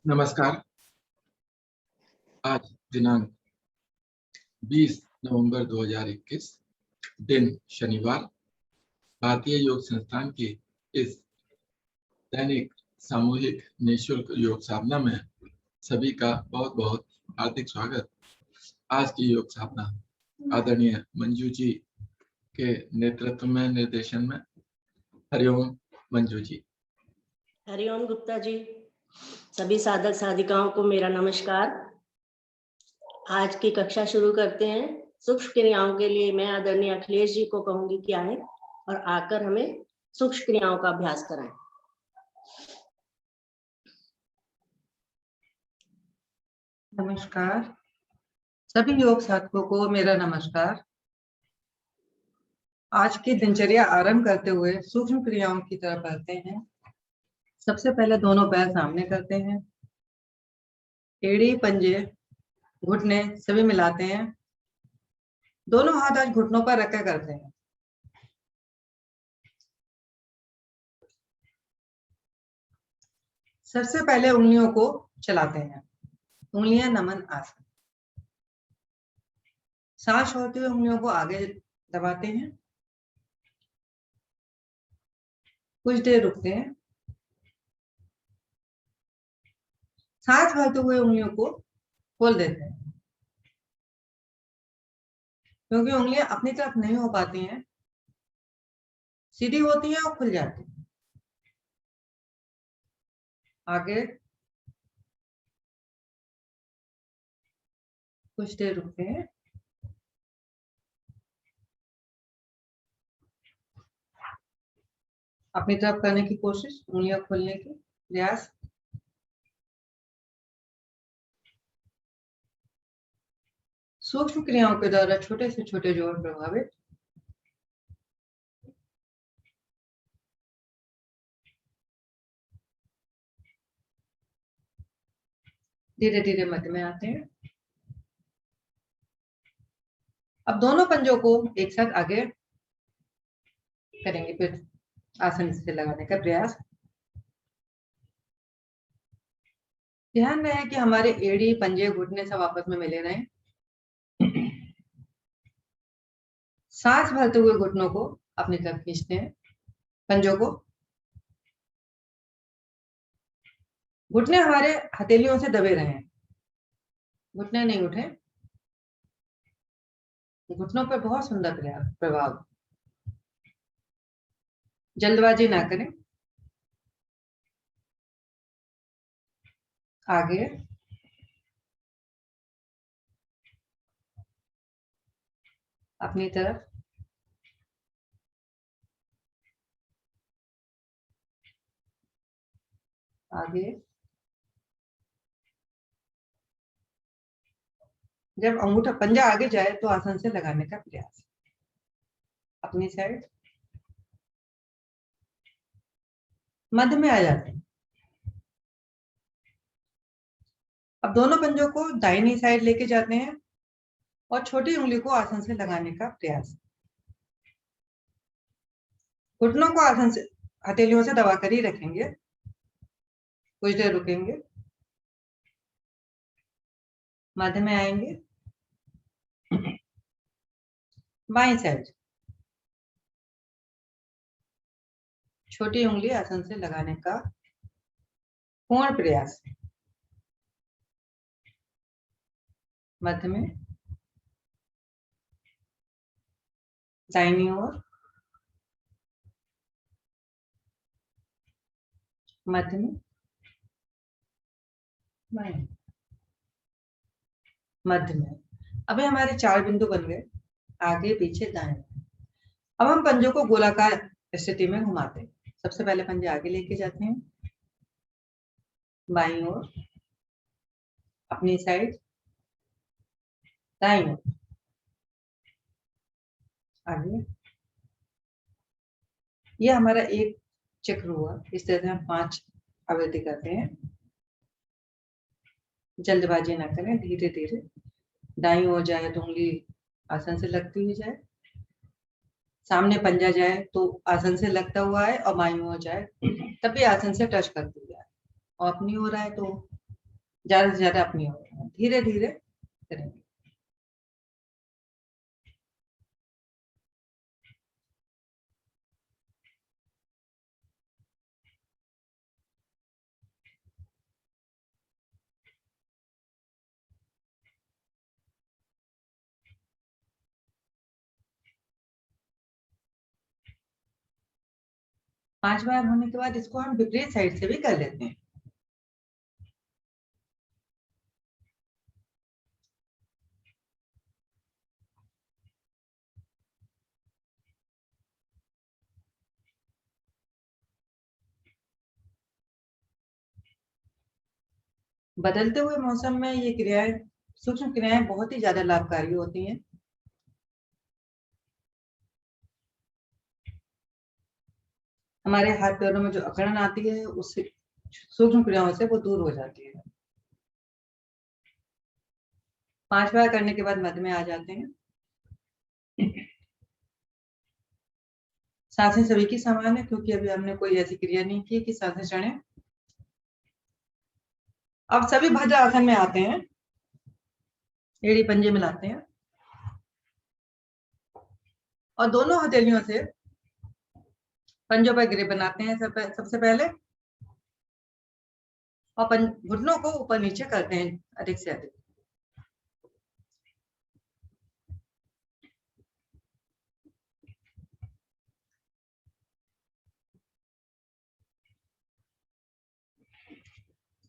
नमस्कार। आज दिनांक 20 नवंबर 2021 दिन शनिवार, भारतीय योग संस्थान की इस दैनिक सामूहिक निःशुल्क योग साधना में सभी का बहुत बहुत हार्दिक स्वागत। आज की योग साधना आदरणीय मंजू जी के नेतृत्व में, निर्देशन में। हरिओम मंजू जी। हरिओम गुप्ता जी। सभी साधक साधिकाओं को मेरा नमस्कार। आज की कक्षा शुरू करते हैं। सूक्ष्म क्रियाओं के लिए मैं आदरणीय अखिलेश जी को कहूंगी कि आए और आकर हमें सूक्ष्म क्रियाओं का अभ्यास कराएं। नमस्कार सभी योग साधकों को मेरा नमस्कार। आज की दिनचर्या आरंभ करते हुए सूक्ष्म क्रियाओं की तरफ बढ़ते हैं। सबसे पहले दोनों पैर सामने करते हैं, एड़ी, पंजे, घुटने सभी मिलाते हैं। दोनों हाथ आज घुटनों पर रखकर करते हैं। सबसे पहले उंगलियों को चलाते हैं, उंगलियां नमन आसन। सांस छोड़ते हुए उंगलियों को आगे दबाते हैं, कुछ देर रुकते हैं। सांस भरते हुए उंगलियों को खोल देते हैं, क्योंकि उंगलियां अपनी तरफ नहीं हो पाती हैं, सीधी होती हैं और खुल जाती हैं। आगे कुछ देर रुकते हैं। अपनी तरफ करने की कोशिश, उंगलियां खोलने की प्रयास। सूक्ष्म क्रियाओं के द्वारा छोटे से छोटे जोड़ प्रभावित। धीरे धीरे मध्य में आते हैं। अब दोनों पंजों को एक साथ आगे करेंगे, फिर आसन से लगाने का प्रयास। ध्यान रहे कि हमारे एड़ी, पंजे, घुटने सब आपस में मिले रहें। सांस भरते हुए घुटनों को अपनी तरफ खींचते हैं, पंजों को। घुटने हमारे हथेलियों से दबे रहें, घुटने नहीं उठे। घुटनों पर बहुत सुंदर प्रभाव। जल्दबाजी ना करें। आगे अपनी तरफ। आगे जब अंगूठा पंजा आगे जाए तो आसन से लगाने का प्रयास। अपनी साइड मध्य में आ जाते हैं। अब दोनों पंजों को दाहिनी साइड लेके जाते हैं और छोटी उंगली को आसन से लगाने का प्रयास। घुटनों को आसन से हथेलियों से दबाकर ही रखेंगे। कुछ देर रुकेंगे, मध्य में आएंगे। बाईं साइड छोटी उंगली आसन से लगाने का पूर्ण प्रयास। मध्य में, दाहिनी ओर, मध्य में, बाएं, मध्य में। अभी हमारे 4 बिंदु बन गए, आगे, पीछे, दाएं। अब हम पंजों को गोलाकार स्थिति में घुमाते हैं। सबसे पहले पंजे आगे लेके जाते हैं, बाईं ओर, अपनी साइड, दाईं ओर, आगे। ये हमारा एक चक्र हुआ। इस तरह से हम 5 आवृत्ति करते हैं। जल्दबाजी ना करें, धीरे धीरे। दाईं ओर जाए तो उंगली आसन से लगती हुई जाए, सामने पंजा जाए तो आसन से लगता हुआ है, और बाईं ओर जाए तब भी आसन से टच करते हुए आए, और अपनी ओर आए तो ज्यादा से ज्यादा अपनी ओर, धीरे धीरे करेंगे। पांच बार होने के बाद इसको हम विपरीत साइड से भी कर लेते हैं। बदलते हुए मौसम में ये क्रियाएं, सूक्ष्म क्रियाएं बहुत ही ज्यादा लाभकारी होती हैं। हमारे हाथ पैरों में जो अकड़न आती है उससे, सूक्ष्म क्रियाओं से वो दूर हो जाती है। 5 बार करने के बाद मध्य में आ जाते हैं। सांसें सभी की समान है, क्योंकि अभी हमने कोई ऐसी क्रिया नहीं की कि सांसें चढ़े। अब सभी भद्र आसन में आते हैं, एड़ी पंजे मिलाते हैं और दोनों हथेलियों से पंजों पर ग्रिप बनाते हैं सबसे पहले, और घुटनों को ऊपर नीचे करते हैं अधिक से अधिक।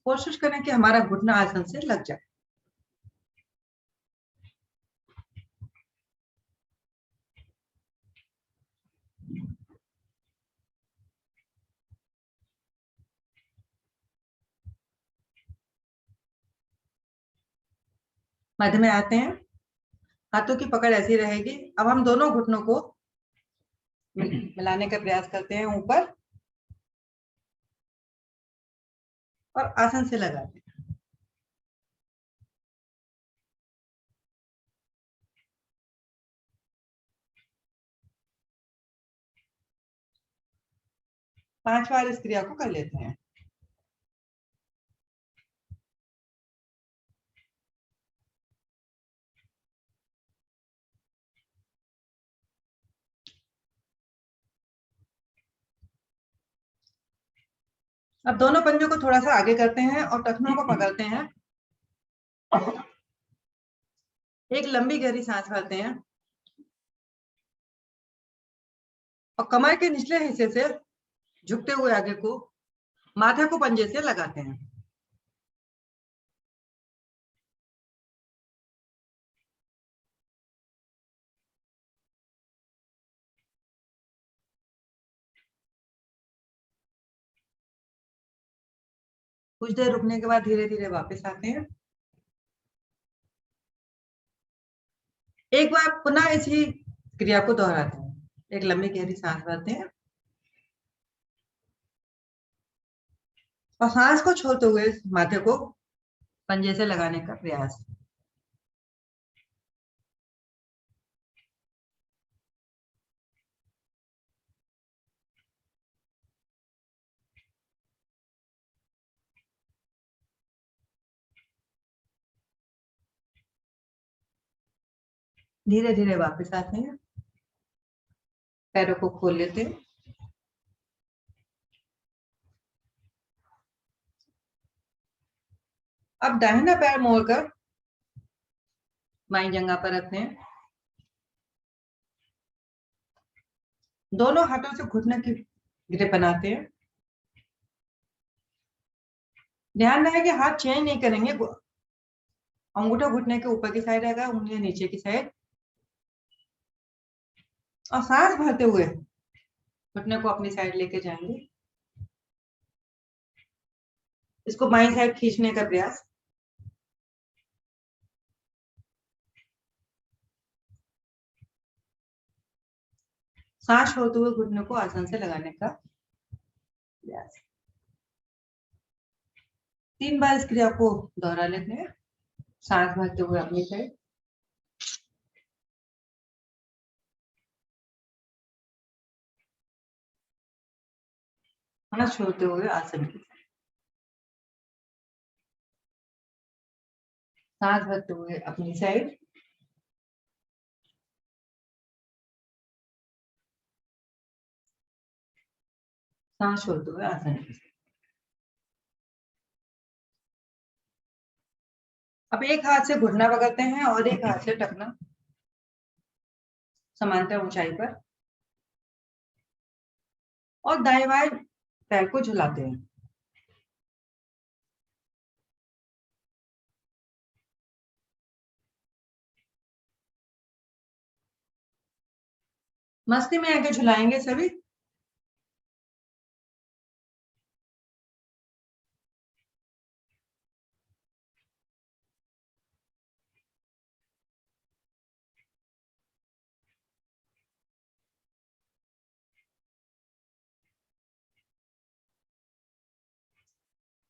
कोशिश करें कि हमारा घुटना आसन से लग जाए। मध्य में आते हैं, हाथों की पकड़ ऐसी रहेगी। अब हम दोनों घुटनों को मिलाने का प्रयास करते हैं ऊपर, और आसन से लगाते हैं। पांच बार इस क्रिया को कर लेते हैं। अब दोनों पंजों को थोड़ा सा आगे करते हैं और टखनों को पकड़ते हैं। एक लंबी गहरी सांस भरते हैं और कमर के निचले हिस्से से झुकते हुए आगे को माथे को पंजे से लगाते हैं। कुछ देर रुकने के बाद धीरे धीरे वापस आते हैं। एक बार पुनः इसी क्रिया को दोहराते हैं। एक लंबी गहरी सांस भरते हैं और सांस को छोड़ते हुए माथे को पंजे से लगाने का प्रयास। धीरे धीरे वापस आते हैं, पैरों को खोल लेते हैं। अब दाहिना पैर मोड़कर बाईं जंघा पर रखते हैं। दोनों हाथों से घुटने की ग्रिप बनाते हैं। ध्यान रहे कि हाथ चेंज नहीं करेंगे, अंगूठा घुटने के ऊपर की साइड रहेगा, उंगलियां नीचे की साइड, और सांस भरते हुए घुटने को अपनी साइड लेके जाएंगे। इसको बाईं साइड खींचने का प्रयास। सांस छोड़ते हुए घुटने को आसन से लगाने का प्रयास। 3 बार इस क्रिया को दोहरा लेते हैं, सांस भरते हुए अपनी साइड। सांस छोड़ते हुए आसन की साइड, सांस भरते हुए अपनी साइड, सांस छोड़ते हुए आसन की साइड। अब एक हाथ से घुटना पकड़ते हैं और एक हाथ से टखना समांतर ऊंचाई पर, और दाएं बाएं पैर को झुलाते हैं। मस्ती में आगे झुलाएंगे सभी।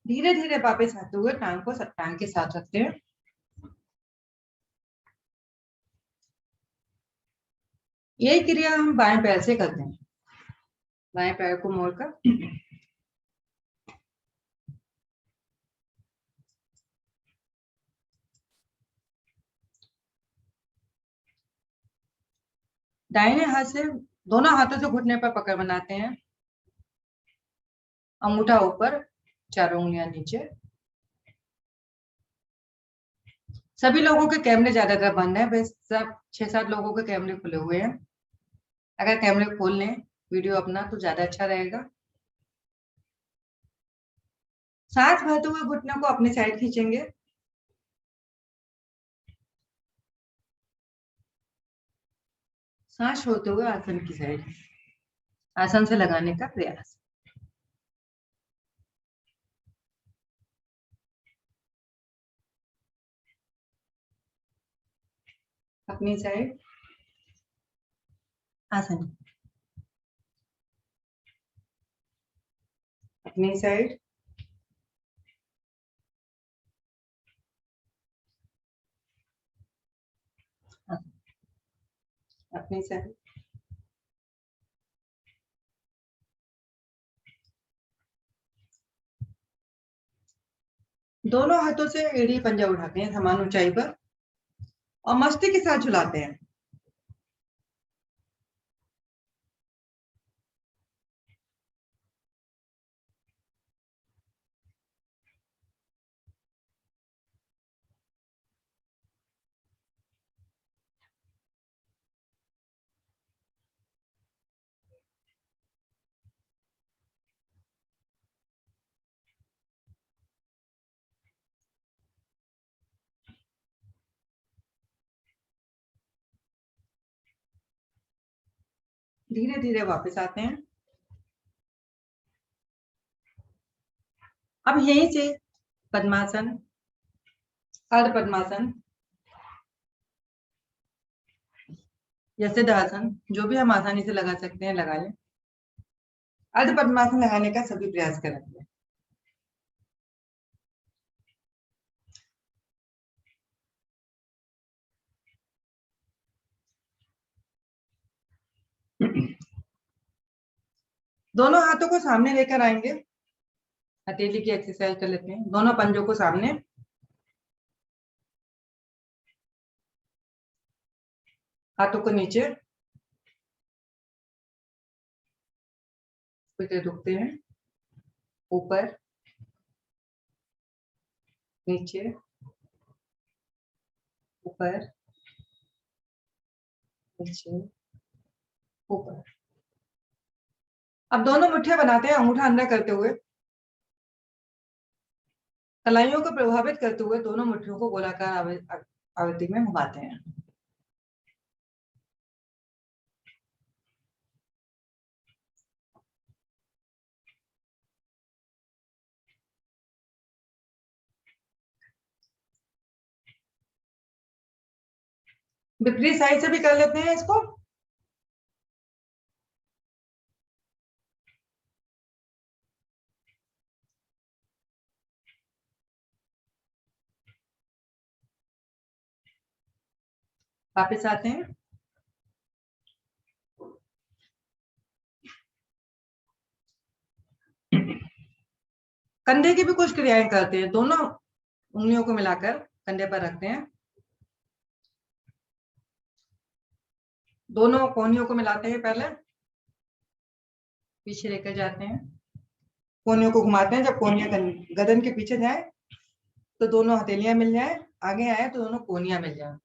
धीरे धीरे वापस आते हुए टांग को टांग के साथ रखते हैं। यही क्रिया हम बाएं पैर से करते हैं। बाएं पैर को मोड़कर दाहिने हाथ से दोनों हाथों से घुटने पर पकड़ बनाते हैं। अंगूठा ऊपर, चारों उंगलियां नीचे। सभी लोगों के कैमरे ज्यादातर बंद है, बस सब 6-7 लोगों के कैमरे खुले हुए हैं। अगर कैमरे खोल लें वीडियो अपना तो ज्यादा अच्छा रहेगा। सांस भरते हुए घुटनों को अपनी साइड खींचेंगे। सांस छोड़ते हुए आसन की साइड, आसन से लगाने का प्रयास। अपनी साइड, आसन, अपनी साइड, अपनी साइड। दोनों हाथों से एड़ी पंजा उठाते हैं समान ऊंचाई पर और मस्ती के साथ झुलाते हैं। धीरे धीरे वापस आते हैं। अब यहीं से पद्मासन, अर्ध पद्मासन या सिद्धासन, जो भी हम आसानी से लगा सकते हैं लगा लें। अर्ध पद्मासन लगाने का सभी प्रयास करेंगे। दोनों हाथों को सामने लेकर आएंगे। हथेली की एक्सरसाइज कर लेते हैं। दोनों पंजों को सामने, हाथों को नीचे, रुकते हैं, ऊपर नीचे, ऊपर नीचे, ऊपर। अब दोनों मुट्ठियां बनाते हैं अंगूठा अंदर करते हुए, कलाइयों को प्रभावित करते हुए दोनों मुट्ठियों को गोलाकार आवृत्ति में घुमाते हैं। विपरीत साइड से भी कर लेते हैं इसको। वापस आते हैं। कंधे की भी कुछ क्रियाएं करते हैं। दोनों उंगलियों को मिलाकर कंधे पर रखते हैं, दोनों कोहनियों को मिलाते हैं, पहले पीछे लेकर जाते हैं, कोहनियों को घुमाते हैं। जब कोहनियां गर्दन के पीछे जाए तो दोनों हथेलियां मिल जाए, आगे आए तो दोनों कोहनियां मिल जाए।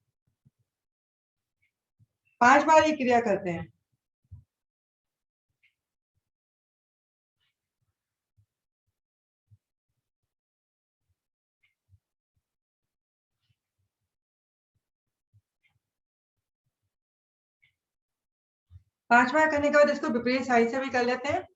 5 बार ये क्रिया करते हैं। पांच बार करने के बाद इसको विपरीत साइड से भी कर लेते हैं।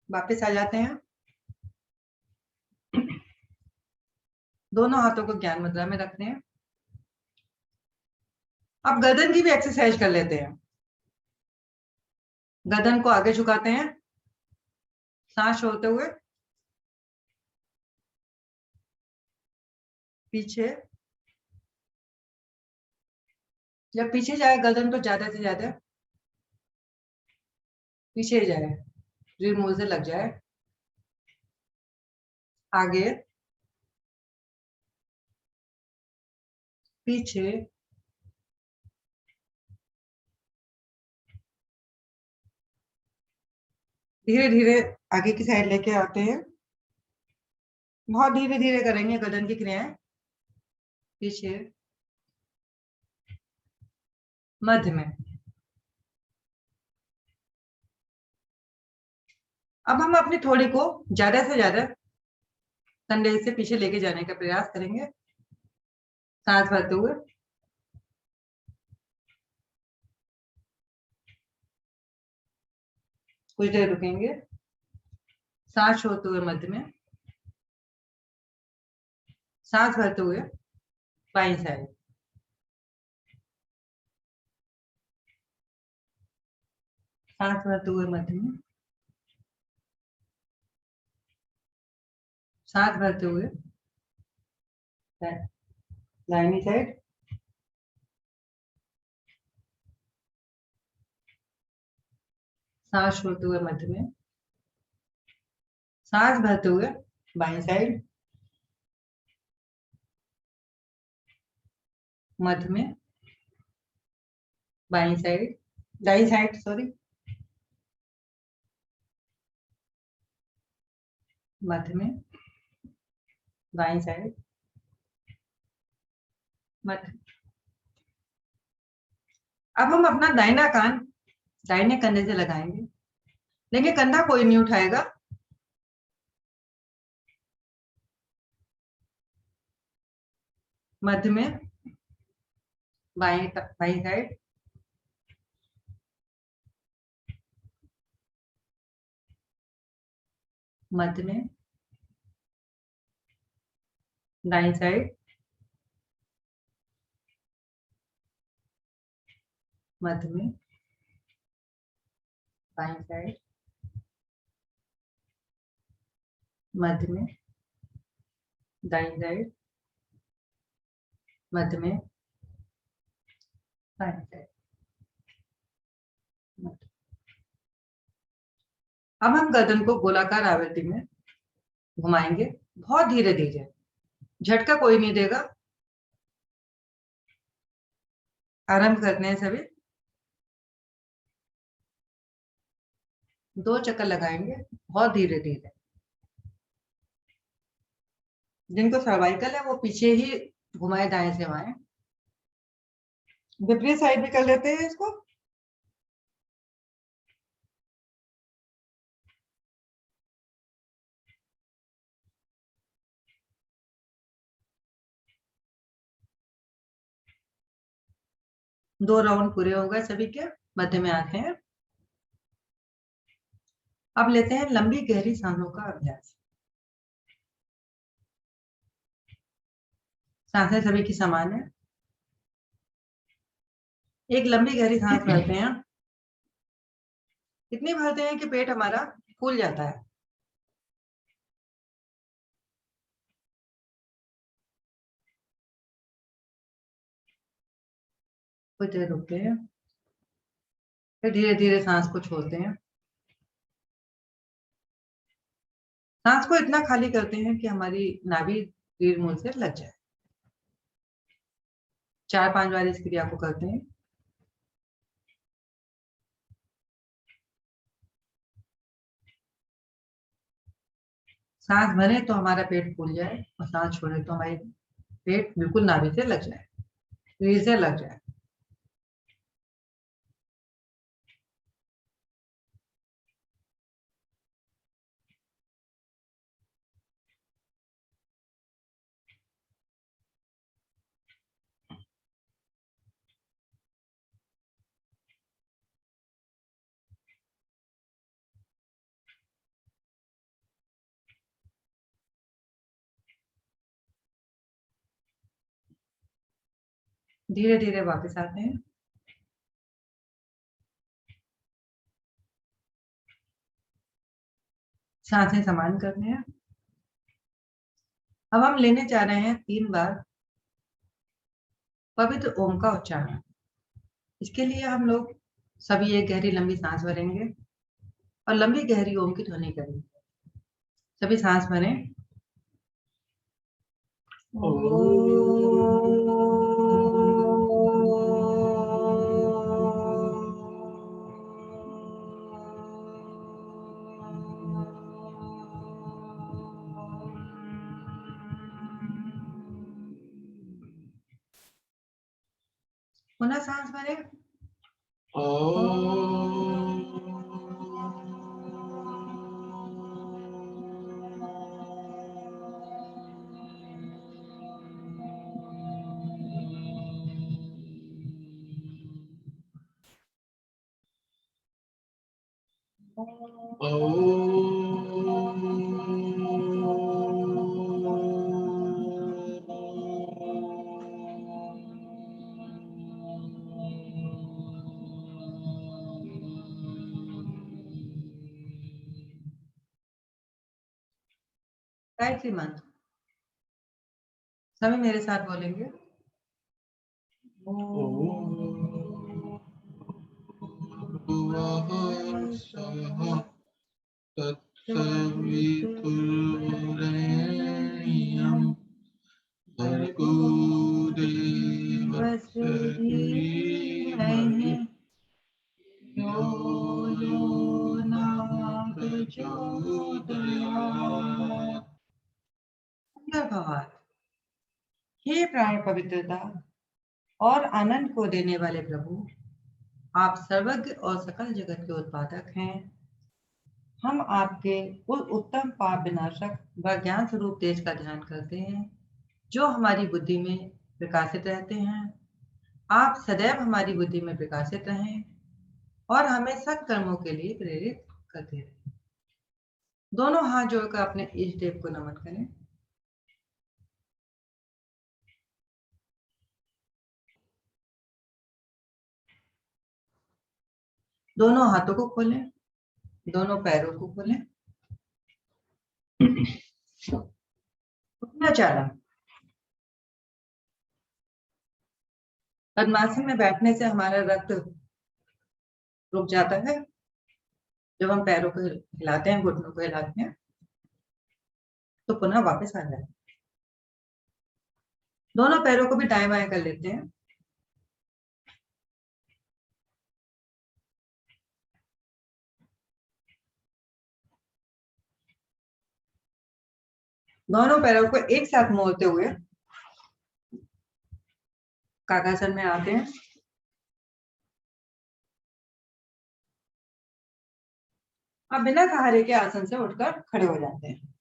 वापस आ जाते हैं, दोनों हाथों को ज्ञान मुद्रा में रखते हैं। अब गर्दन की भी एक्सरसाइज कर लेते हैं। गर्दन को आगे झुकाते हैं, सांस छोड़ते हुए पीछे। जब पीछे जाए गर्दन तो ज्यादा से ज्यादा पीछे जाए, रीढ़ मूल से लग जाए। आगे पीछे, धीरे धीरे आगे की साइड लेके आते हैं। बहुत धीरे धीरे करेंगे गर्दन की क्रियाएं। पीछे, मध्य में। अब हम अपनी थोड़ी को ज्यादा से ज्यादा कंधे से पीछे लेके जाने का प्रयास करेंगे, सांस भरते हुए। कुछ देर रुकेंगे, सांस छोड़ते हुए मध्य में, सांस भरते हुए बाईं साइड, सांस भरते हुए मध्य में, सांस भरते हुए दाहिनी साइड, सांस छोड़ते हुए मध्य में, सांस भरते हुए बाईं साइड, मध्य में, बाईं साइड, दाईं साइड सॉरी, मध्य में, बाईं साइड, मध्य। अब हम अपना दाहिना कान दाहिने कंधे से लगाएंगे, लेकिन कंधा कोई नहीं उठाएगा। मध्य में, बाईं बाईं साइड, मध्य में, दाईं साइड, मध्य में, बाईं साइड, मध्य में, दाईं साइड, मध्य में, बाईं साइड, मध्य। अब हम गर्दन को गोलाकार आवृत्ति में घुमाएंगे, बहुत धीरे धीरे, झटका कोई नहीं देगा। आरंभ करते हैं सभी। 2 चक्कर लगाएंगे, बहुत धीरे धीरे। जिनको सर्वाइकल है वो पीछे ही घुमाए दाएं से बाएं। विपरीत साइड भी कर लेते हैं इसको। दो राउंड पूरे हो गए सभी के। मध्य में आते हैं। अब लेते हैं लंबी गहरी सांसों का अभ्यास। सांसें सभी की समान है। एक लंबी गहरी सांस भरते हैं, इतनी भरते हैं कि पेट हमारा फूल जाता है। कुछ देर रुकते हैं, फिर धीरे धीरे सांस को छोड़ते हैं। सांस को इतना खाली करते हैं कि हमारी नाभि रीढ़ मूल से लग जाए। 4-5 बार इस क्रिया को करते हैं। सांस भरे तो हमारा पेट फूल जाए और सांस छोड़े तो हमारी पेट बिल्कुल नाभि से लग जाए, रीढ़ से लग जाए। धीरे धीरे वापस आते हैं। सांसें समान करते हैं। अब हम लेने जा रहे हैं 3 बार पवित्र ओम का उच्चारण। इसके लिए हम लोग सभी एक गहरी लंबी सांस भरेंगे और लंबी गहरी ओम की ध्वनि करेंगे। सभी सांस भरें। पुनः सांस भरें। गायत्री मंत्र सभी मेरे साथ बोलेंगे। तत्सवितुर्वरेण्यं भर्गो देवस्य धीमहि यो यो नः प्रचोदयात्। सुंदर हे प्राण पवित्रता और आनंद को देने वाले प्रभु, आप सर्वज्ञ और सकल जगत के उत्पादक हैं। हम आपके उस उत्तम पाप विनाशक व ज्ञान स्वरूप तेज का ध्यान करते हैं जो हमारी बुद्धि में प्रकाशित रहते हैं। आप सदैव हमारी बुद्धि में प्रकाशित रहें और हमें सत्कर्मों के लिए प्रेरित करते रहें। दोनों हाथ जोड़कर अपने इष्ट देव को नमन करें। दोनों हाथों को खोलें, दोनों पैरों को खोलें। उत्तराचारण। पद्मासन में बैठने से हमारा रक्त रुक जाता है। जब हम पैरों को हिलाते हैं, घुटनों को हिलाते हैं, तो पुनः वापस आ जाए। दोनों पैरों को भी दाएं बाएं कर लेते हैं। दोनों पैरों को एक साथ मोड़ते हुए काकासन में आते हैं। अब बिना सहारे के आसन से उठकर खड़े हो जाते हैं।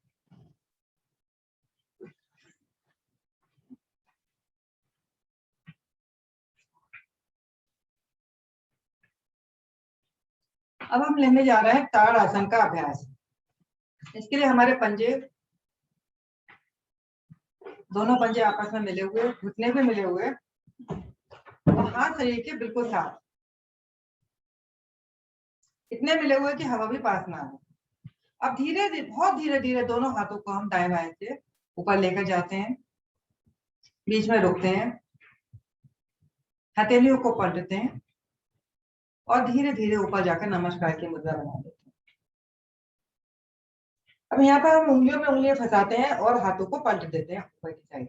अब हम लेने जा रहे हैं ताड़ आसन का अभ्यास। इसके लिए हमारे पंजे, दोनों पंजे आपस में मिले हुए, घुटने भी मिले हुए, हाथ शरीर के बिल्कुल साथ, इतने मिले हुए कि हवा भी पास ना हो। अब धीरे धीरे, बहुत धीरे धीरे दोनों हाथों को हम दाएं बाएं से ऊपर लेकर जाते हैं, बीच में रुकते हैं, हथेलियों को पलटते हैं और धीरे धीरे ऊपर जाकर नमस्कार की मुद्रा बना देते हैं। अब यहाँ पर हम उंगलियों में उंगलियां फंसाते हैं और हाथों को पलट देते हैं ऊपर की साइड।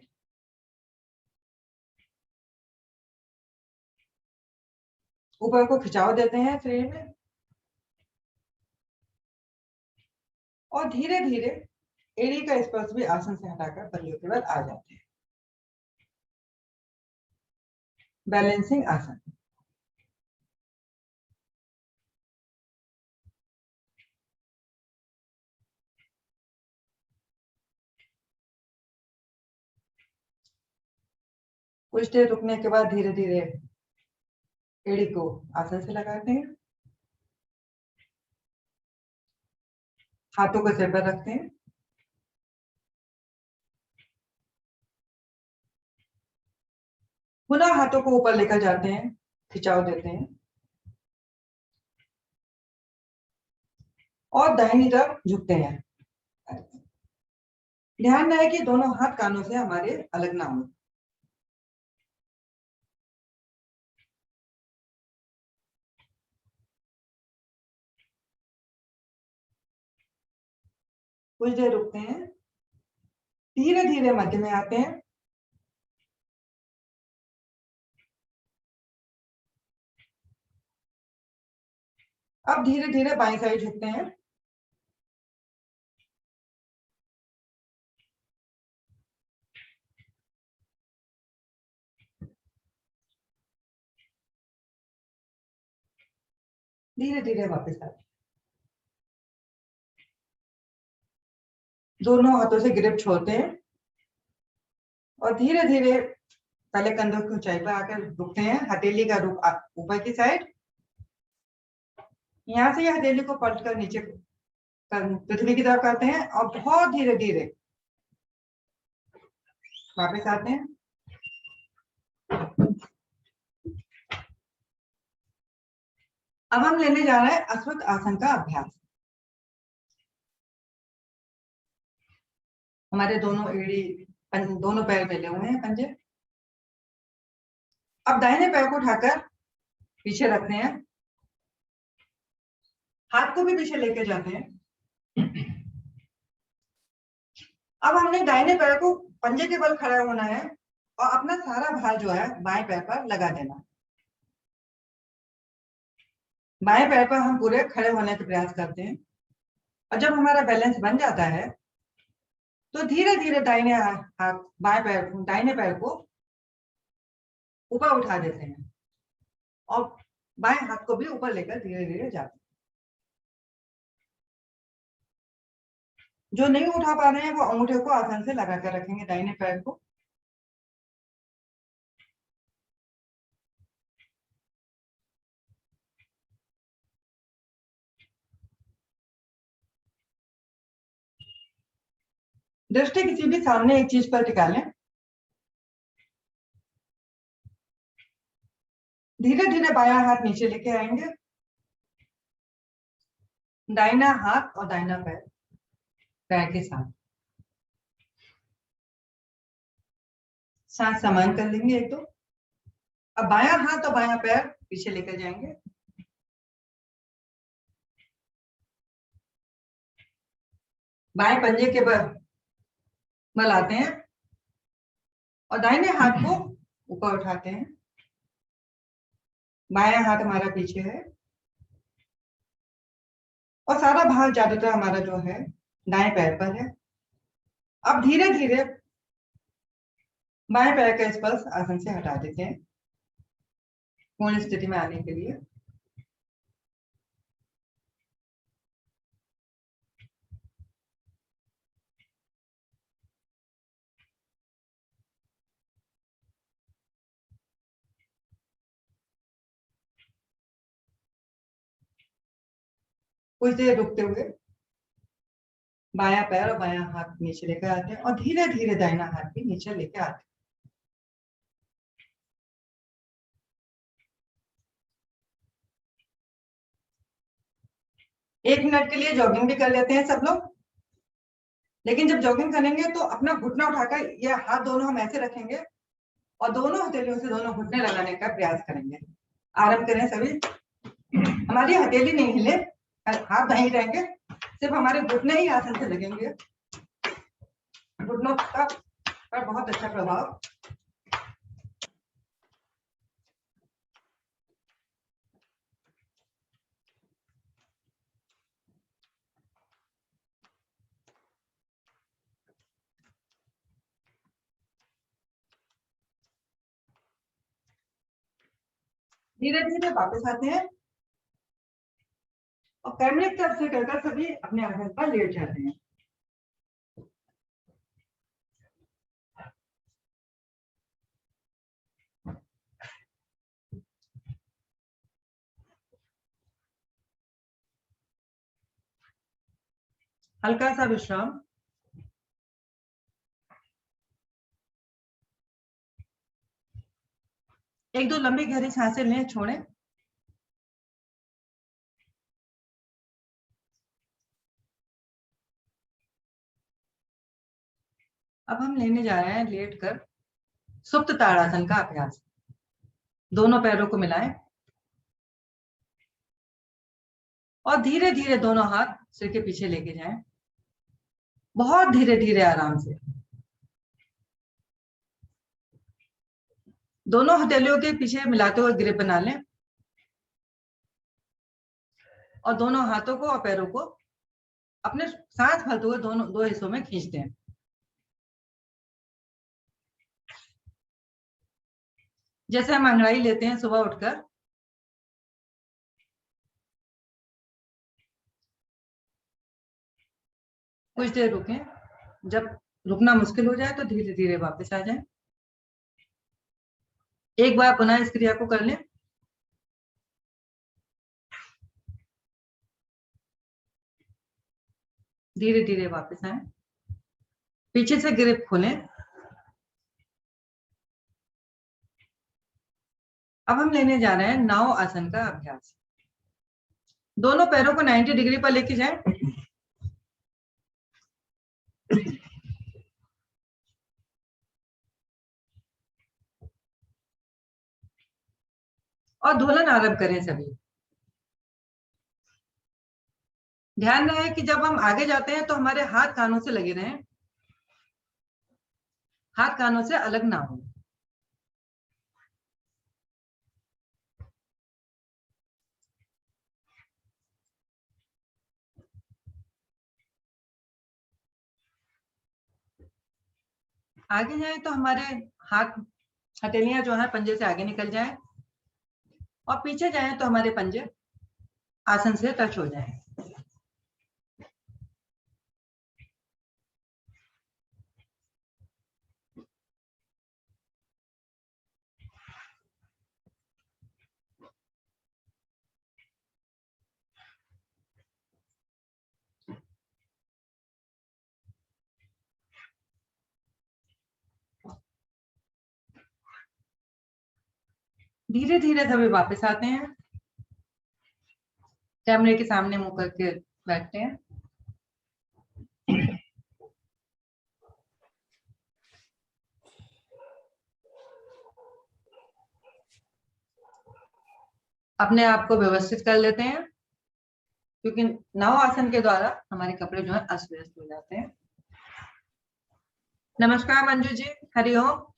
ऊपर को खिंचाव देते हैं शरीर में और धीरे धीरे एड़ी का स्पर्श भी आसन से हटाकर पल्लियों के बल आ जाते हैं। बैलेंसिंग आसन। कुछ देर रुकने के बाद धीरे धीरे एड़ी को आसन से लगाते हैं, हाथों को सिर पर रखते हैं, पुनः हाथों को ऊपर लेकर जाते हैं, खिंचाव देते हैं और दाहिनी तरफ झुकते हैं। ध्यान रहे कि दोनों हाथ कानों से हमारे अलग ना हो। कुछ देर रुकते हैं, धीरे धीरे मध्य में आते हैं, अब धीरे धीरे बाईं साइड झुकते हैं, धीरे धीरे वापस आते हैं। दोनों हाथों से ग्रिप छोड़ते हैं और धीरे धीरे पहले कंधों की ऊंचाई पर आकर रुकते हैं, हथेली का रुख ऊपर की साइड। यहाँ से हथेली को पलट कर नीचे पृथ्वी की तरफ करते हैं और बहुत धीरे धीरे वापस आते हैं। अब हम लेने जा रहे हैं अश्वत्थ आसन का अभ्यास। हमारे दोनों एड़ी, दोनों पैर मिले हुए हैं, पंजे। अब दाहिने पैर को उठाकर पीछे रखते हैं, हाथ को भी पीछे लेके जाते हैं। अब हमने दाहिने पैर को पंजे के बल खड़ा होना है और अपना सारा भार जो है बाएं पैर पर लगा देना। बाएं पैर पर हम पूरे खड़े होने का प्रयास करते हैं और जब हमारा बैलेंस बन जाता है तो धीरे धीरे दाहिने हाथ दाहिने पैर को ऊपर उठा देते हैं और बाएं हाथ को भी ऊपर लेकर धीरे धीरे जाते हैं। जो नहीं उठा पा रहे हैं वो अंगूठे को आसन से लगा कर रखेंगे दाहिने पैर को। दृष्टि किसी भी सामने एक चीज पर टिका लें। धीरे धीरे बायां हाथ नीचे लेके आएंगे, दाहिना हाथ और दाहिना पैर पैर के साथ सांस समान कर लेंगे एक दो। अब बायां हाथ और बायां पैर पीछे लेकर जाएंगे, बाएं पंजे के बल आते हैं और दाहिने हाथ को ऊपर उठाते हैं। बायां हाथ हमारा पीछे है और सारा भार ज्यादातर हमारा जो है दाएं पैर पर है। अब धीरे धीरे बाएं पैर का स्पर्श आसन से हटा देते हैं पूर्ण स्थिति में आने के लिए। कुछ देर रुकते हुए बायां पैर और बायां हाथ नीचे लेकर आते हैं और धीरे धीरे दाहिना हाथ भी नीचे लेकर आते हैं। 1 मिनट के लिए जॉगिंग भी कर लेते हैं सब लोग। लेकिन जब जॉगिंग करेंगे तो अपना घुटना उठाकर ये हाथ दोनों हम ऐसे रखेंगे और दोनों हथेलियों से दोनों घुटने लगाने का प्रयास करेंगे। आरंभ करें सभी। हमारी हथेली नहीं हिले, हाथ वहीं रहेंगे, सिर्फ हमारे घुटने ही आसन से लगेंगे। घुटनों का पर बहुत अच्छा प्रभाव। धीरे धीरे वापस आते हैं और कैमरे की तरफ से कर सभी अपने आसन पर लेट जाते हैं। हल्का सा विश्राम। एक दो लंबी गहरी सांसें लें, छोड़ें। अब हम लेने जा रहे हैं लेटकर सुप्त ताड़ासन का अभ्यास। दोनों पैरों को मिलाएं और धीरे धीरे दोनों हाथ सिर के पीछे लेके जाएं। बहुत धीरे धीरे आराम से। दोनों हथेलियों के पीछे मिलाते हुए ग्रिप बना लें और दोनों हाथों को और पैरों को अपने सांस भरते हुए दोनों 2 हिस्सों में खींचते हैं। जैसे हम अंगड़ाई लेते हैं सुबह उठकर, कुछ देर रुकें। जब रुकना मुश्किल हो जाए तो धीरे धीरे वापस आ जाएं। एक बार पुनः इस क्रिया को कर लें। धीरे धीरे वापस आए। पीछे से ग्रिप खोलें। अब हम लेने जा रहे हैं नाव आसन का अभ्यास। दोनों पैरों को 90 डिग्री पर लेके जाएं। और दोलन आरंभ करें सभी। ध्यान रहे कि जब हम आगे जाते हैं तो हमारे हाथ कानों से लगे रहें, हाथ कानों से अलग ना हो। आगे जाए तो हमारे हाथ हथेलियां जो है पंजे से आगे निकल जाए और पीछे जाए तो हमारे पंजे आसन से टच हो जाए। धीरे धीरे सभी वापस आते हैं। कैमरे के सामने मुंह करके बैठते हैं। अपने आप को व्यवस्थित कर लेते हैं क्योंकि नव आसन के द्वारा हमारे कपड़े जो है अस्त व्यस्त हो जाते हैं। नमस्कार मंजू जी, हरिओम।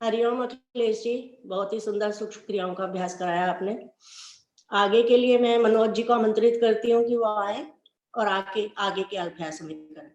हरिओम अखिलेश जी, बहुत ही सुंदर सूक्ष्म क्रियाओं का अभ्यास कराया आपने। आगे के लिए मैं मनोज जी को आमंत्रित करती हूँ कि वो आए और आगे के अभ्यास में करें।